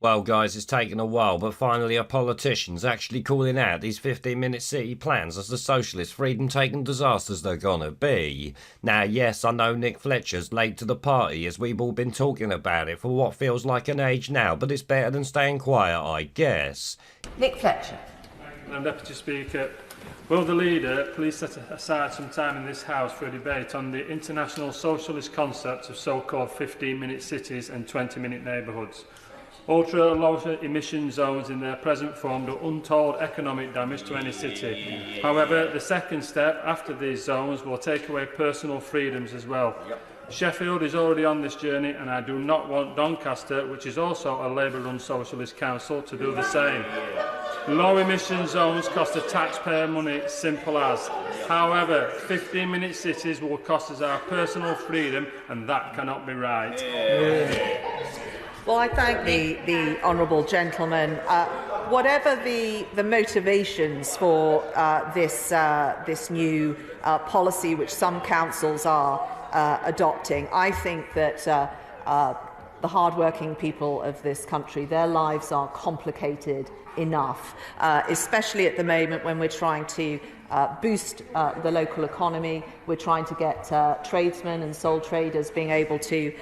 Well, guys, it's taken a while, but finally a politician's actually calling out these 15-minute city plans as the socialist freedom-taking disasters they're gonna be. Now, yes, I know Nick Fletcher's late to the party as we've all been talking about it for what feels like an age now, but it's better than staying quiet, I guess. Nick Fletcher. Madam Deputy Speaker, will the leader please set aside some time in this House for a debate on the international socialist concept of so-called 15-minute cities and 20-minute neighbourhoods? Ultra-low emission zones in their present form do untold economic damage to any city. However, the second step after these zones will take away personal freedoms as well. Sheffield is already on this journey, and I do not want Doncaster, which is also a Labour-run socialist council, to do the same. Low emission zones cost the taxpayer money, simple as. However, 15-minute cities will cost us our personal freedom, and that cannot be right. Well, I thank the honourable gentleman. Whatever the motivations for this new policy, which some councils are adopting, I think that the hard-working people of this country, their lives are complicated enough, especially at the moment when we're trying to boost the local economy. We're trying to get tradesmen and sole traders being able to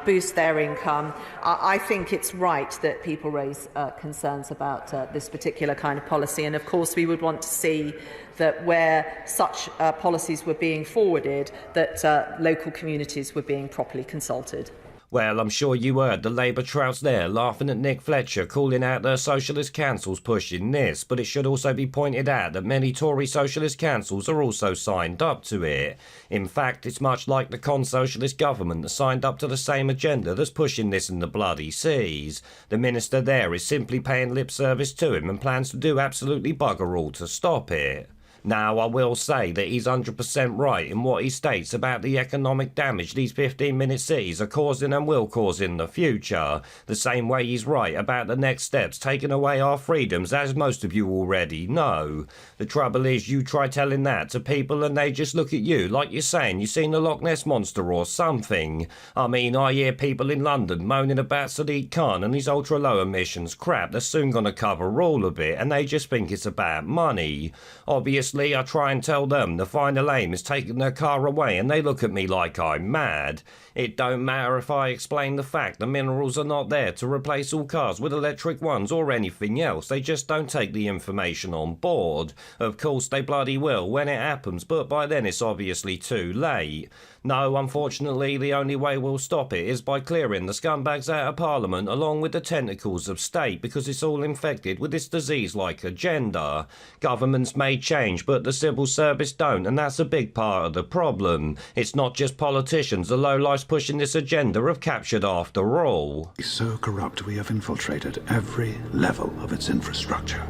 boost their income. I think it's right that people raise concerns about this particular kind of policy, and of course we would want to see that where such policies were being forwarded, that local communities were being properly consulted. Well, I'm sure you heard the Labour trouts there laughing at Nick Fletcher calling out their socialist councils pushing this, but it should also be pointed out that many Tory socialist councils are also signed up to it. In fact, it's much like the con-socialist government that signed up to the same agenda that's pushing this in the bloody seas. The minister there is simply paying lip service to him and plans to do absolutely bugger all to stop it. Now, I will say that he's 100% right in what he states about the economic damage these 15-minute cities are causing and will cause in the future. The same way he's right about the next steps taking away our freedoms, as most of you already know. The trouble is, you try telling that to people and they just look at you like you're saying you've seen the Loch Ness Monster or something. I mean, I hear people in London moaning about Sadiq Khan and his ultra-low emissions crap that's soon going to cover all of it, and they just think it's about money. Obviously, I try and tell them the final aim is taking their car away and they look at me like I'm mad. It don't matter if I explain the fact the minerals are not there to replace all cars with electric ones or anything else. They just don't take the information on board. Of course they bloody will when it happens, but by then it's obviously too late. No, unfortunately the only way we'll stop it is by clearing the scumbags out of Parliament along with the tentacles of state, because it's all infected with this disease-like agenda. Governments may change, but the civil service don't, and that's a big part of the problem. It's not just politicians the lowlifes pushing this agenda have captured after all. So corrupt we have infiltrated every level of its infrastructure.